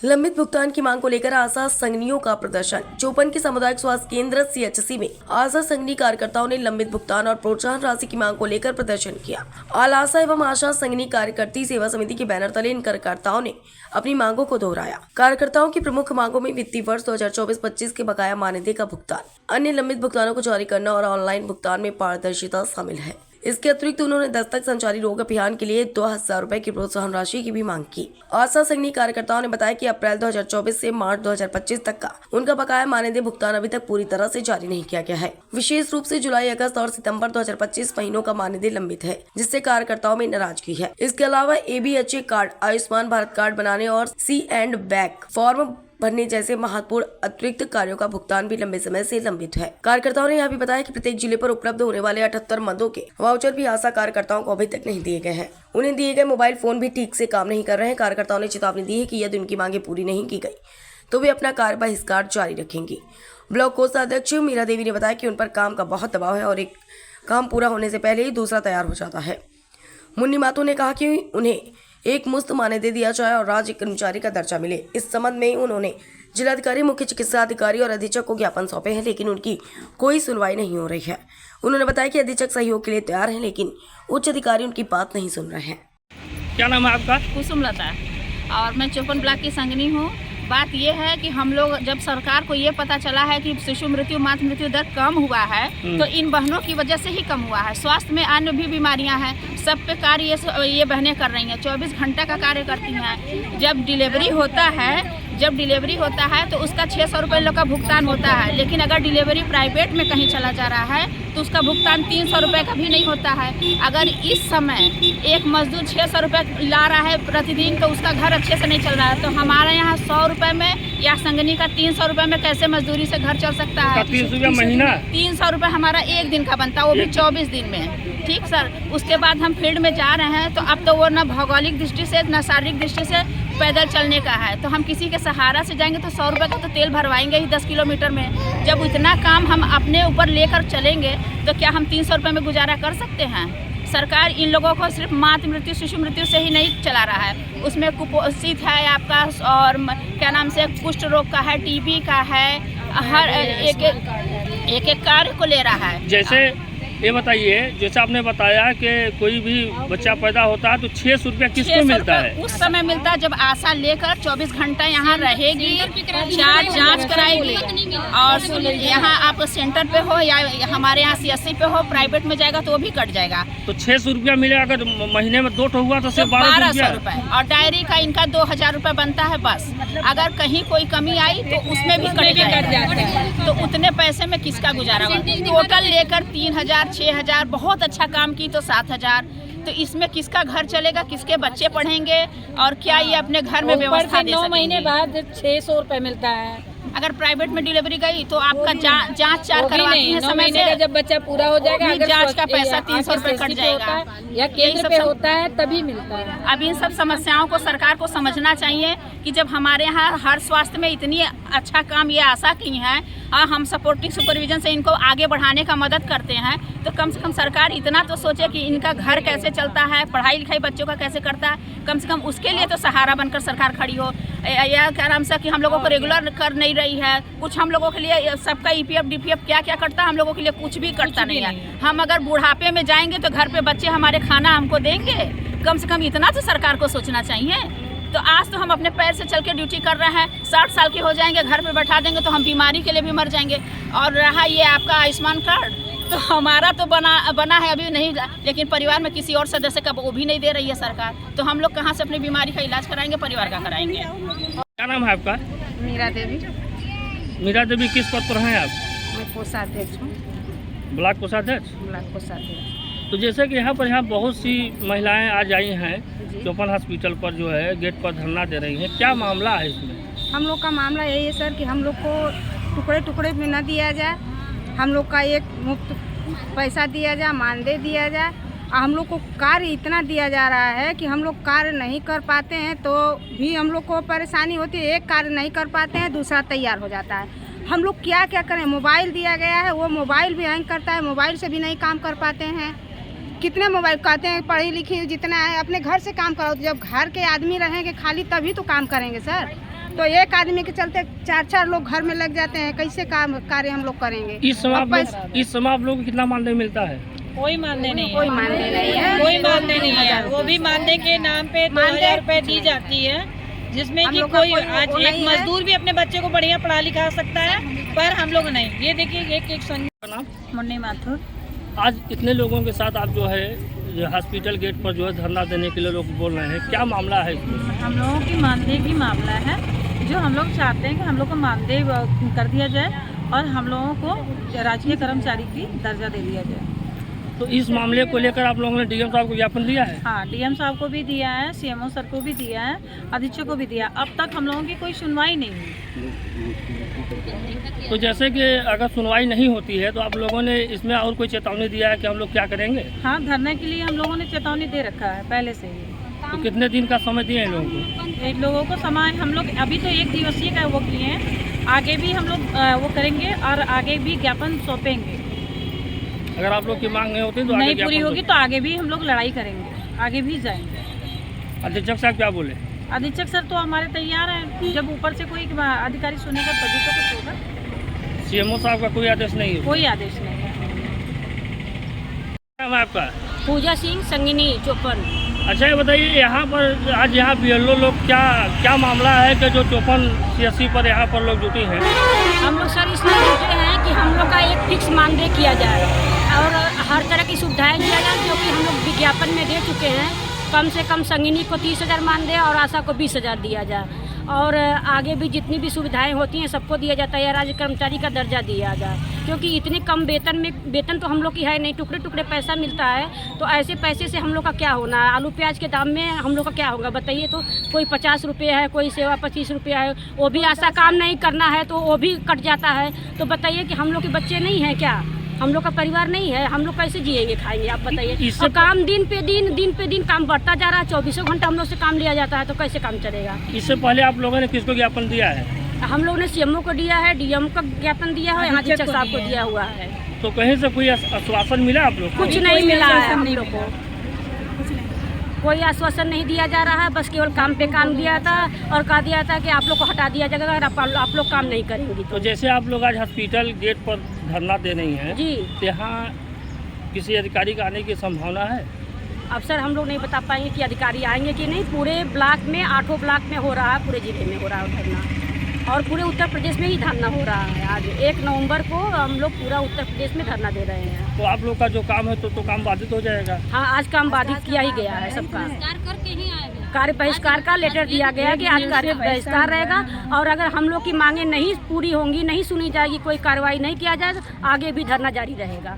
लंबित भुगतान की मांग को लेकर आशा संघनियों का प्रदर्शन। चौपन के सामुदायिक स्वास्थ्य केंद्र सीएचसी में आशा संघनी कार्यकर्ताओं ने लंबित भुगतान और प्रोत्साहन राशि की मांग को लेकर प्रदर्शन किया। ऑल आशा एवं आशा संघनी कार्यकर्ती सेवा समिति के बैनर तले इन कार्यकर्ताओं ने अपनी मांगों को दोहराया। कार्यकर्ताओं की प्रमुख मांगों में वित्तीय वर्ष 2024-25 के बकाया मानदेय का भुगतान, अन्य लंबित भुगतानों को जारी करना और ऑनलाइन भुगतान में पारदर्शिता शामिल है। इसके अतिरिक्त उन्होंने दस्तक संचारी रोग अभियान के लिए 2000 रुपए की प्रोत्साहन राशि की भी मांग की। आशा संघनी कार्यकर्ताओं ने बताया कि अप्रैल 2024 से मार्च 2025 तक का उनका बकाया मानदेय भुगतान अभी तक पूरी तरह से जारी नहीं किया गया है। विशेष रूप से जुलाई, अगस्त और सितंबर 2025 महीनों का मानदेय लंबित है, जिससे कार्यकर्ताओं में नाराजगी है। इसके अलावा ABHA card, Ayushman Bharat card बनाने और C&बैक फॉर्म भरने जैसे महत्वपूर्ण अतिरिक्त कार्यों का भुगतान भी लंबे समय से लंबित है। कार्यकर्ताओं ने यह भी बताया कि प्रत्येक जिले पर उपलब्ध होने वाले 78 मदों के वाउचर भी आशा कार्यकर्ताओं को अभी तक नहीं दिए गए हैं। उन्हें दिए गए मोबाइल फोन भी ठीक से काम नहीं कर रहे हैं। कार्यकर्ताओं ने चेतावनी दी है कि यदि उनकी मांगे पूरी नहीं की गई तो वे अपना कार्य बहिष्कार जारी रखेंगी। ब्लॉक कोषाध्यक्ष मीरा देवी ने बताया कि उन पर काम का बहुत दबाव है और एक काम पूरा होने से पहले ही दूसरा तैयार हो जाता है। मुन्नी मातो ने कहा कि उन्हें एक मुफ्त मानदेय दिया जाए और राज्य कर्मचारी का दर्जा मिले। इस संबंध में उन्होंने जिलाधिकारी, मुख्य चिकित्सा अधिकारी और अधीक्षक को ज्ञापन सौंपे हैं, लेकिन उनकी कोई सुनवाई नहीं हो रही है। उन्होंने बताया कि अधीक्षक सहयोग के लिए तैयार हैं, लेकिन उच्च अधिकारी उनकी बात नहीं सुन रहे हैं। क्या नाम है आपका? कुसुमलता, और मैं चौपन ब्लॉक की संघनी हूँ। बात ये है कि हम लोग जब सरकार को ये पता चला है कि शिशु मृत्यु, मातृ मृत्यु दर कम हुआ है, तो इन बहनों की वजह से ही कम हुआ है। स्वास्थ्य में अन्य भी बीमारियां हैं, सब पे कार्य ये बहनें कर रही हैं, 24 घंटा का कार्य करती हैं। जब डिलीवरी होता है तो उसका 600 रुपये लोग का भुगतान होता है, लेकिन अगर डिलीवरी प्राइवेट में कहीं चला जा रहा है तो उसका भुगतान 300 रुपये का भी नहीं होता है। अगर इस समय एक मजदूर 600 रुपये ला रहा है प्रतिदिन, तो उसका घर अच्छे से नहीं चल रहा है। तो हमारे यहाँ 100 रुपये में या संघनी का 300 रुपये में कैसे मजदूरी से घर चल सकता है? 300 रुपये महीना? 300 रुपये हमारा एक दिन का बनता है, वो भी 24 दिन में। ठीक सर, उसके बाद हम फील्ड में जा रहे हैं, तो अब तो वो न भौगोलिक दृष्टि से न शारीरिक दृष्टि से पैदल चलने का है, तो हम किसी के सहारा से जाएंगे तो 100 रुपये का तो तेल भरवाएंगे ही 10 किलोमीटर में। जब इतना काम हम अपने ऊपर लेकर चलेंगे तो क्या हम 300 रुपये में गुजारा कर सकते हैं? सरकार इन लोगों को सिर्फ मातृ मृत्यु, शिशु मृत्यु से ही नहीं चला रहा है, उसमें कुपोषित है आपका, और क्या नाम से कुष्ठ रोग का है, TB का है, हर एक कार्य को ले रहा है। जैसे ये बताइए, जैसे आपने बताया कि कोई भी बच्चा पैदा होता है तो 600 रुपया किसको मिलता है? उस समय मिलता है जब आशा लेकर 24 घंटा यहाँ रहेगी, जांच कराएगी, और यहाँ आप सेंटर पे हो या हमारे यहाँ CSC पे हो, प्राइवेट में जाएगा तो वो भी कट जाएगा। तो 600 रुपया मिलेगा, अगर महीने में 2 हुआ तो सिर्फ 1200 रुपये, और डायरी का इनका 2000 रुपये बनता है बस। अगर कहीं कोई कमी आई तो उसमें भी कट जाता है, तो उतने पैसे में किसका गुजारा होगा? टोटल लेकर 3000, 6000, बहुत अच्छा काम की तो 7000, तो इसमें किसका घर चलेगा, किसके बच्चे पढ़ेंगे, और क्या ये अपने घर में व्यवस्था दे सकेंगे? 9 महीने बाद 600 रुपये मिलता है। अगर प्राइवेट में डिलीवरी गई तो आपका जांच चार करवाती है समय से, जब बच्चा पूरा हो जाएगा अगर जांच का पैसा 300 रुपये कट जाएगा, या केंद्र पे होता है तभी मिलता है। अब इन सब समस्याओं को सरकार को समझना चाहिए कि जब हमारे यहाँ हर स्वास्थ्य में इतनी अच्छा काम ये आशा की है, हम सपोर्टिंग सुपरविजन से इनको आगे बढ़ाने का मदद करते हैं, तो कम से कम सरकार इतना तो सोचे कि इनका घर कैसे चलता है, पढ़ाई लिखाई बच्चों का कैसे करता है, कम से कम उसके लिए तो सहारा बनकर सरकार खड़ी हो। या क्या नाम से कि हम लोगों को रेगुलर कर नहीं रही है, कुछ हम लोगों के लिए सबका EPF DPF क्या क्या करता है, हम लोगों के लिए कुछ भी करता नहीं है। हम अगर बुढ़ापे में जाएंगे तो घर पे बच्चे हमारे खाना हमको देंगे, कम से कम इतना तो सरकार को सोचना चाहिए। तो आज तो हम अपने पैर से चल के ड्यूटी कर रहे हैं, 60 साल के हो जाएंगे, घर पे बैठा देंगे तो हम बीमारी के लिए भी मर जाएंगे। और रहा ये आपका आयुष्मान कार्ड, तो हमारा तो बना है अभी नहीं, लेकिन परिवार में किसी और सदस्य का वो भी नहीं दे रही है सरकार, तो हम लोग कहाँ से अपनी बीमारी का इलाज कराएंगे, परिवार का कराएंगे। क्या नाम है आपका? मीरा देवी। मीरा देवी, किस पद पर हैं आप? मैं कोषाध्यक्ष हूँ। ब्लॉक कोषाध्यक्ष? ब्लॉक कोषाध्यक्ष। तो जैसे कि यहाँ पर बहुत सी महिलाएं आज आई हैं चौपन हॉस्पिटल पर, जो है गेट पर धरना दे रही हैं, क्या मामला है इसमें? हम लोग का मामला यही है सर कि हम लोग को टुकड़े टुकड़े में न दिया जाए, हम लोग का एक मुफ्त पैसा दिया जाए, मानदेय दिया जाए। हम लोग को कार्य इतना दिया जा रहा है कि हम लोग कार्य नहीं कर पाते हैं तो भी हम लोग को परेशानी होती है। एक कार्य नहीं कर पाते हैं, दूसरा तैयार हो जाता है। हम लोग क्या क्या करें? मोबाइल दिया गया है, वो मोबाइल भी हैंग करता है, मोबाइल से भी नहीं काम कर पाते हैं। कितने मोबाइल कहते हैं पढ़ी लिखी जितना है अपने घर से काम करो, जब घर के आदमी रहेंगे खाली तभी तो काम करेंगे सर। तो एक आदमी के चलते 4-4 लोग घर में लग जाते हैं, कैसे काम कार्य हम लोग करेंगे। इस समय आप लोग को कितना मानदेय मिलता है? कोई मानदेय नहीं है, कोई मानदेय नहीं है, कोई मानदेय नहीं है। वो भी मानदेय के नाम पे 2000 रुपए दी जाती है, जिसमें हम कि लोग का कोई कोई आज वो एक नहीं है। मजदूर भी अपने बच्चे को बढ़िया पढ़ा लिखा सकता है, पर हम लोग नहीं। ये देखिए एक संग नाम? मुन्नी माथुर। आज इतने लोगों के साथ आप जो है ये हॉस्पिटल गेट पर जो है धरना देने के लिए लोग बोल रहे हैं, क्या मामला है इसमें? हम लोगों की मानदेय की मामला है, जो हम लोग चाहते हैं कि हम लोग को मानदेय कर दिया जाए और हम लोगों को राजकीय कर्मचारी की दर्जा दे दिया जाए। तो इस मामले को लेकर आप लोगों ने डीएम साहब को ज्ञापन दिया है? हाँ, डीएम साहब को भी दिया है, सीएमओ सर को भी दिया है, अधीक्षक को भी दिया। अब तक हम लोगों की कोई सुनवाई नहीं हुई। तो जैसे कि अगर सुनवाई नहीं होती है तो आप लोगों ने इसमें और कोई चेतावनी दिया है कि हम लोग क्या करेंगे? हाँ, धरने के लिए हम लोगों ने चेतावनी दे रखा है पहले से ही। तो कितने दिन का समय दिए हैं लोगों को? इन लोगों को समय हम लोग अभी तो 1 दिवसीय का वो किए हैं, आगे भी हम लोग वो करेंगे और आगे भी ज्ञापन सौंपेंगे। अगर आप लोग की मांग नहीं होती तो आगे नहीं ज्ञापन पूरी होगी दो। तो आगे भी हम लोग लड़ाई करेंगे, आगे भी जाएंगे। अधीक्षक साहब क्या बोले? अधीक्षक सर तो हमारे तैयार हैं, जब ऊपर से कोई अधिकारी सुनेगा तभी तो कुछ होगा। सीएमओ साहब का कोई आदेश नहीं है? कोई आदेश नहीं है। नाम है आपका? पूजा सिंह संगिनी चौपन। अच्छा, ये बताइए यहाँ पर आज यहाँ बीएलओ लोग क्या मामला है कि जो 54 CSC पर यहाँ पर लोग जुटी हैं? हम लोग सर इसलिए जुटे हैं कि हम लोग का एक फिक्स मानदेय किया जाए और हर तरह की सुविधाएं दिया जाए, जो कि हम लोग विज्ञापन में दे चुके हैं। कम से कम संगिनी को 30,000 मानदेय और आशा को 20,000 दिया जाए, और आगे भी जितनी भी सुविधाएं होती हैं सबको दिया जाता है। राज्य कर्मचारी का दर्जा दिया जाए, क्योंकि इतने कम वेतन तो हम लोग की है नहीं, टुकड़े टुकड़े पैसा मिलता है। तो ऐसे पैसे से हम लोग का क्या होना है? आलू प्याज के दाम में हम लोग का क्या होगा बताइए? तो कोई 50 रुपये है, कोई सेवा 25 रुपया है, वो भी ऐसा काम नहीं करना है तो वो भी कट जाता है। तो बताइए कि हम लोग के बच्चे नहीं हैं क्या? हम लोग का परिवार नहीं है? हम लोग कैसे जिएंगे खाएंगे आप बताइए? और काम दिन पे दिन काम बढ़ता जा रहा है, 24 घंटा हम लोग से काम लिया जाता है, तो कैसे काम चलेगा? इससे पहले आप लोगों ने किसको ज्ञापन दिया है? हम लोग ने सीएमओ को दिया है, डीएम को ज्ञापन दिया है, यहाँ अधीक्षक साहब को दिया हुआ है। तो कहीं से कोई आश्वासन मिला आप लोग को? कुछ नहीं मिला है हम लोग को, कोई आश्वासन नहीं दिया जा रहा है। बस केवल काम पे काम दिया था और कहा दिया था कि आप लोग को हटा दिया जाएगा अगर आप लोग काम नहीं करेंगे तो जैसे आप लोग आज हॉस्पिटल गेट पर धरना दे रही हैं जी। तो यहाँ किसी अधिकारी का आने की संभावना है? अब सर हम लोग नहीं बता पाएंगे कि अधिकारी आएंगे कि नहीं। पूरे ब्लॉक में 8 ब्लॉक में हो रहा है, पूरे जिले में हो रहा है धरना, और पूरे उत्तर प्रदेश में ही धरना हो रहा है। आज 1 नवंबर को हम लोग पूरा उत्तर प्रदेश में धरना दे रहे हैं। तो आप लोग का जो काम है तो काम बाधित हो जाएगा? हाँ, आज काम बाधित किया ही गया है सबका। कार्य बहिष्कार का लेटर दिया गया है कि आज कार्य बहिष्कार रहेगा, और अगर हम लोग की मांगे नहीं पूरी होंगी, नहीं सुनी जाएगी, कोई कार्रवाई नहीं किया जाए, तो आगे भी धरना जारी रहेगा।